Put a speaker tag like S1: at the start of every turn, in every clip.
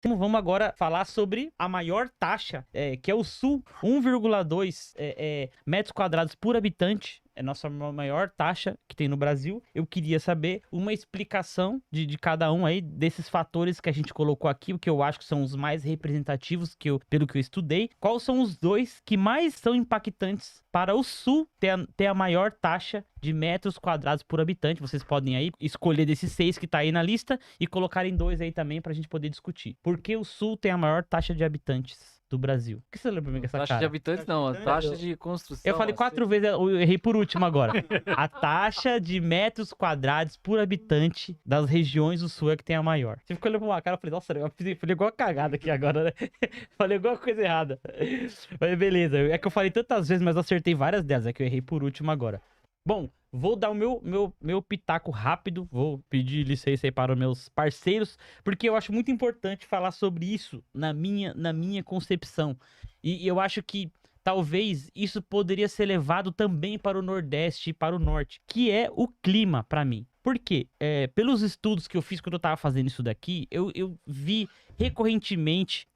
S1: Então, vamos agora falar sobre a maior taxa, que é o Sul, 1,2 metros quadrados por habitante. É a nossa maior taxa que tem no Brasil. Eu queria saber uma explicação de cada um aí, desses fatores que a gente colocou aqui, o que eu acho que são os mais representativos, pelo que eu estudei. Quais são os dois que mais são impactantes para o Sul ter a maior taxa de metros quadrados por habitante? Vocês podem aí escolher desses 6 que tá aí na lista e colocarem 2 aí também pra gente poder discutir. Por que o Sul tem a maior taxa de habitantes do Brasil? O que você lembra pra mim com essa
S2: Taxa de
S1: cara?
S2: habitantes não, a taxa de construção.
S1: Eu falei 4 vezes, eu errei por último agora. A taxa de metros quadrados por habitante das regiões do Sul é que tem a maior. Você ficou olhando pra uma cara, eu falei, nossa, eu falei igual a cagada aqui agora, né? Falei igual coisa errada. Mas beleza, é que eu falei tantas vezes, mas eu acertei várias delas, é que eu errei por último agora. Bom, vou dar o meu pitaco rápido, vou pedir licença aí para os meus parceiros, porque eu acho muito importante falar sobre isso na minha concepção. E eu acho que talvez isso poderia ser levado também para o Nordeste e para o Norte, que é o clima para mim. Por quê? Pelos estudos que eu fiz quando eu tava fazendo isso daqui, eu vi recorrentemente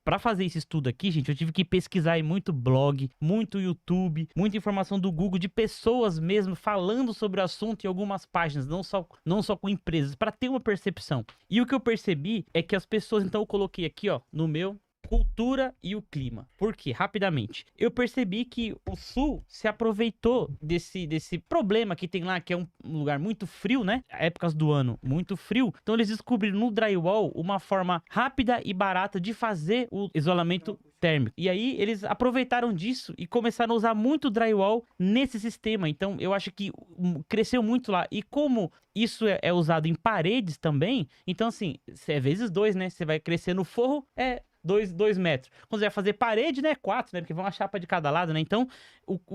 S1: Pra fazer esse estudo aqui, gente, eu tive que pesquisar em muito blog, muito YouTube, muita informação do Google, de pessoas mesmo falando sobre o assunto em algumas páginas, não só com empresas, para ter uma percepção. E o que eu percebi é que as pessoas, então eu coloquei aqui, ó, no meu cultura e o clima. Por quê? Rapidamente. Eu percebi que o Sul se aproveitou desse problema que tem lá, que é um lugar muito frio, né? Épocas do ano muito frio. Então eles descobriram no drywall uma forma rápida e barata de fazer o isolamento térmico. E aí eles aproveitaram disso e começaram a usar muito drywall nesse sistema. Então eu acho que cresceu muito lá. E como isso é usado em paredes também, então assim, é vezes 2, né? Você vai crescer no forro, 2 metros. Quando você vai fazer parede, né? 4, né? Porque vão uma chapa de cada lado, né? Então,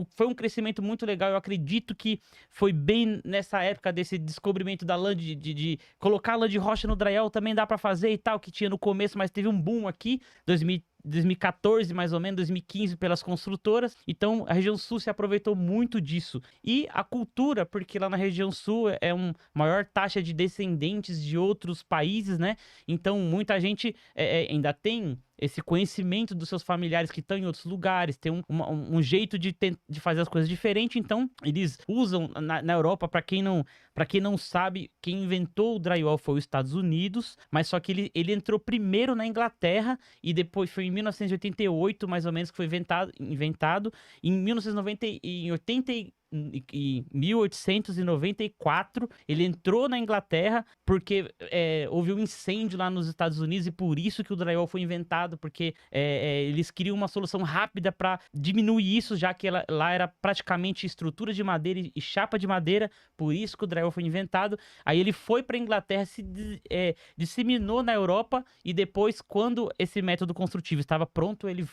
S1: foi um crescimento muito legal. Eu acredito que foi bem nessa época desse descobrimento da lã, de colocar lã de rocha no drywall também dá pra fazer e tal, que tinha no começo, mas teve um boom aqui, 2014, mais ou menos, 2015, pelas construtoras. Então, a região sul se aproveitou muito disso. E a cultura, porque lá na região sul é uma maior taxa de descendentes de outros países, né? Então, muita gente ainda tem esse conhecimento dos seus familiares que estão em outros lugares, tem um jeito de fazer as coisas diferente. Então, eles usam na Europa, para quem não sabe, quem inventou o drywall foi os Estados Unidos, mas só que ele entrou primeiro na Inglaterra e depois foi em 1988, mais ou menos, que foi inventado. Em 1894, ele entrou na Inglaterra porque houve um incêndio lá nos Estados Unidos e por isso que o drywall foi inventado, porque eles queriam uma solução rápida para diminuir isso, já que lá era praticamente estrutura de madeira e chapa de madeira, por isso que o drywall foi inventado. Aí ele foi para a Inglaterra, se disseminou na Europa e depois, quando esse método construtivo estava pronto, ele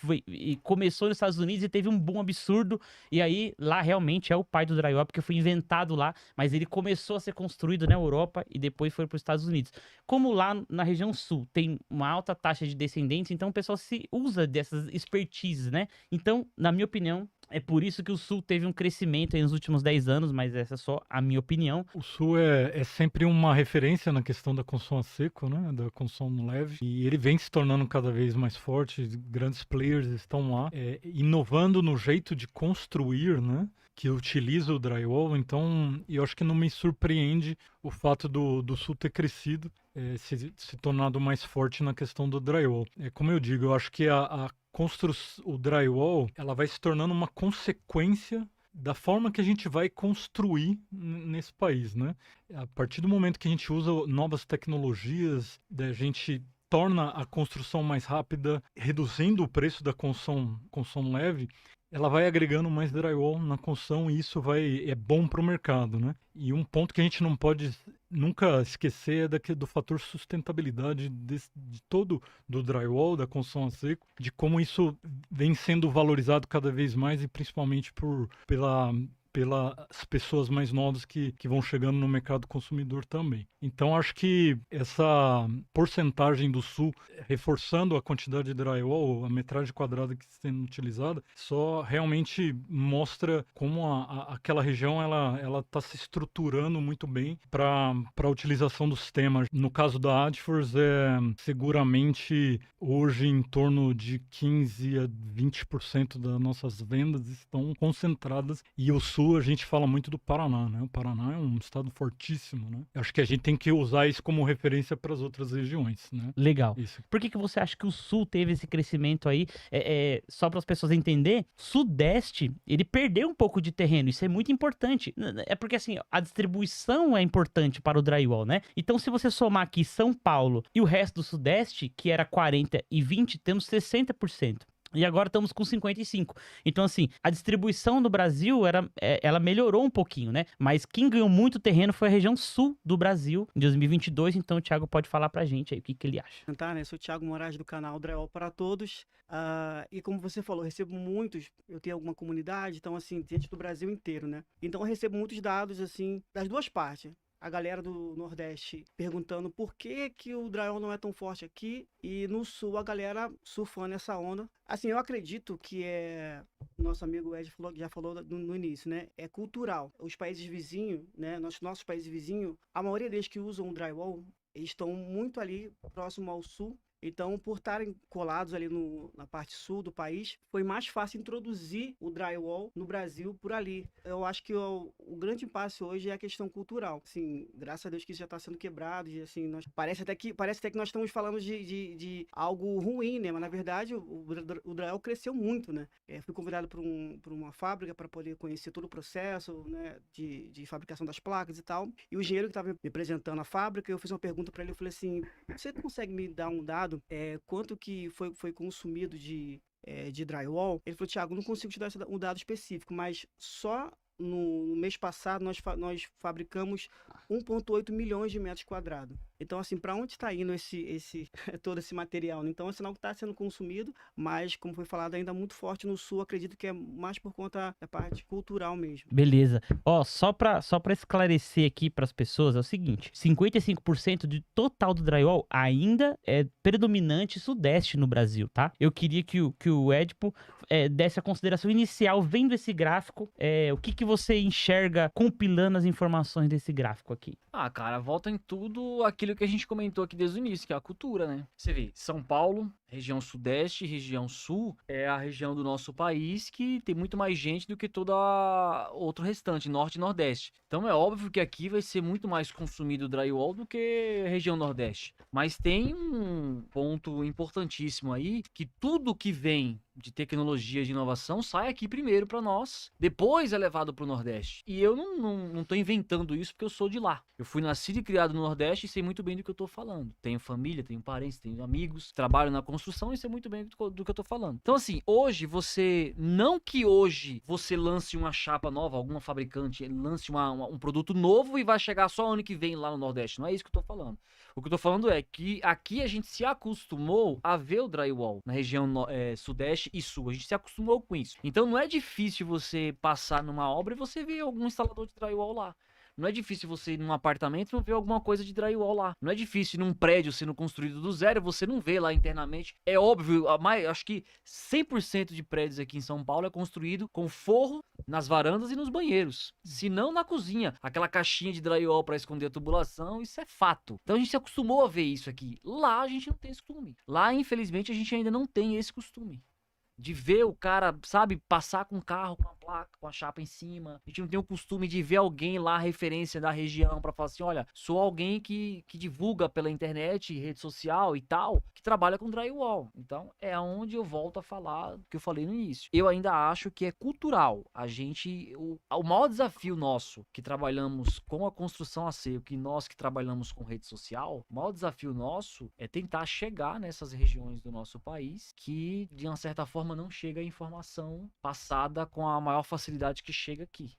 S1: começou nos Estados Unidos e teve um boom absurdo. E aí lá realmente é o pai do drywall, porque foi inventado lá, mas ele começou a ser construído na Europa e depois foi para os Estados Unidos. Como lá na região sul tem uma alta taxa de descendentes, então o pessoal se usa dessas expertises, né? Então, na minha opinião, é por isso que o Sul teve um crescimento aí nos últimos 10 anos, mas essa é só a minha opinião.
S3: O Sul é sempre uma referência na questão da construção a seco, né? Da construção leve. E ele vem se tornando cada vez mais forte. Grandes players estão lá, inovando no jeito de construir, né? Que utiliza o drywall. Então, eu acho que não me surpreende o fato do Sul ter crescido, se tornado mais forte na questão do drywall. Como eu digo, eu acho que o drywall, ela vai se tornando uma consequência da forma que a gente vai construir nesse país, né? A partir do momento que a gente usa novas tecnologias, a gente torna a construção mais rápida, reduzindo o preço da construção leve, ela vai agregando mais drywall na construção e isso é bom para o mercado, né? E um ponto que a gente não pode nunca esquecer do fator sustentabilidade de todo do drywall, da construção a seco, de como isso vem sendo valorizado cada vez mais e principalmente pelas pessoas mais novas que vão chegando no mercado consumidor também. Então, acho que essa porcentagem do sul, reforçando a quantidade de drywall, a metragem quadrada que está sendo utilizada, só realmente mostra como aquela região ela está se estruturando muito bem para a utilização do sistema. No caso da Adfors, seguramente hoje em torno de 15 a 20% das nossas vendas estão concentradas, e o sul a gente fala muito do Paraná, né? O Paraná é um estado fortíssimo, né? Acho que a gente tem que usar isso como referência para as outras regiões, né?
S1: Legal.
S3: Isso.
S1: Por que você acha que o sul teve esse crescimento aí? Só para as pessoas entenderem, sudeste, ele perdeu um pouco de terreno, isso é muito importante. É porque assim, a distribuição é importante para o drywall, né? Então se você somar aqui São Paulo e o resto do sudeste, que era 40 e 20, temos 60%. E agora estamos com 55. Então, assim, a distribuição no Brasil, ela melhorou um pouquinho, né? Mas quem ganhou muito terreno foi a região sul do Brasil em 2022. Então, o Thiago pode falar pra gente aí o que ele acha.
S4: Tá, né? Sou o Thiago Moraes do canal Drywall para Todos. E como você falou, eu recebo muitos, eu tenho alguma comunidade, então, assim, gente do Brasil inteiro, né? Então, eu recebo muitos dados, assim, das duas partes. A galera do Nordeste perguntando por que o drywall não é tão forte aqui, e no Sul a galera surfando essa onda. Assim, eu acredito que nosso amigo Ed já falou no início, né? É cultural. Os países vizinhos, né? Nossos países vizinhos, a maioria deles que usam o drywall, eles estão muito ali próximo ao Sul. Então, por estarem colados ali na parte sul do país, foi mais fácil introduzir o drywall no Brasil por ali. Eu acho que o grande impasse hoje é a questão cultural. Assim, graças a Deus que isso já está sendo quebrado. E, assim, parece até que nós estamos falando de algo ruim, né? Mas, na verdade, o drywall cresceu muito, né? Fui convidado para uma fábrica para poder conhecer todo o processo, né? De fabricação das placas e tal. E o engenheiro que estava me apresentando a fábrica, eu fiz uma pergunta para ele. Eu falei assim, você consegue me dar um dado? Quanto que foi consumido de drywall? Ele falou, Thiago, não consigo te dar um dado específico, mas só no mês passado nós fabricamos 1,8 milhões de metros quadrados. Então, assim, para onde está indo todo esse material? Então, é sinal que está sendo consumido, mas, como foi falado, ainda muito forte no Sul. Acredito que é mais por conta da parte cultural mesmo.
S1: Beleza. Ó, só pra esclarecer aqui para as pessoas, é o seguinte: 55% de total do drywall ainda é predominante sudeste no Brasil, tá? Eu queria que o Edipo desse a consideração inicial, vendo esse gráfico, o que você enxerga compilando as informações desse gráfico aqui?
S2: Ah, cara, volta em tudo aquilo que a gente comentou aqui desde o início, que é a cultura, né? Você vê, São Paulo, região sudeste, região sul, é a região do nosso país que tem muito mais gente do que toda outro restante, norte e nordeste. Então é óbvio que aqui vai ser muito mais consumido drywall do que a região nordeste. Mas tem um ponto importantíssimo aí, que tudo que vem de tecnologia, de inovação, sai aqui primeiro para nós, depois é levado para o Nordeste. E eu não tô inventando isso porque eu sou de lá. Eu fui nascido e criado no Nordeste e sei muito bem do que eu tô falando. Tenho família, tenho parentes, tenho amigos, trabalho na construção e sei muito bem do que eu tô falando. Então, assim, hoje não que hoje você lance uma chapa nova, alguma fabricante lance um produto novo e vai chegar só ano que vem lá no Nordeste. Não é isso que eu tô falando. O que eu tô falando é que aqui a gente se acostumou a ver o drywall na região sudeste e sul. A gente se acostumou com isso. Então não é difícil você passar numa obra e você ver algum instalador de drywall lá. Não é difícil você ir num apartamento e não ver alguma coisa de drywall lá. Não é difícil num prédio sendo construído do zero você não vê lá internamente. É óbvio, acho que 100% de prédios aqui em São Paulo é construído com forro nas varandas e nos banheiros. Se não na cozinha. Aquela caixinha de drywall para esconder a tubulação, isso é fato. Então a gente se acostumou a ver isso aqui. Lá a gente não tem esse costume. Lá, infelizmente, a gente ainda não tem esse costume. De ver o cara, sabe, passar com o carro, com a placa, com a chapa em cima. A gente não tem o costume de ver alguém lá, referência da região, pra falar assim, olha, sou alguém que divulga pela internet, rede social e tal, que trabalha com drywall. Então, é onde eu volto a falar o que eu falei no início. Eu ainda acho que é cultural. O maior desafio nosso, que trabalhamos com a construção a seco, que nós que trabalhamos com rede social, o maior desafio nosso é tentar chegar nessas regiões do nosso país que, de uma certa forma, não chega a informação passada com a maior facilidade que chega aqui.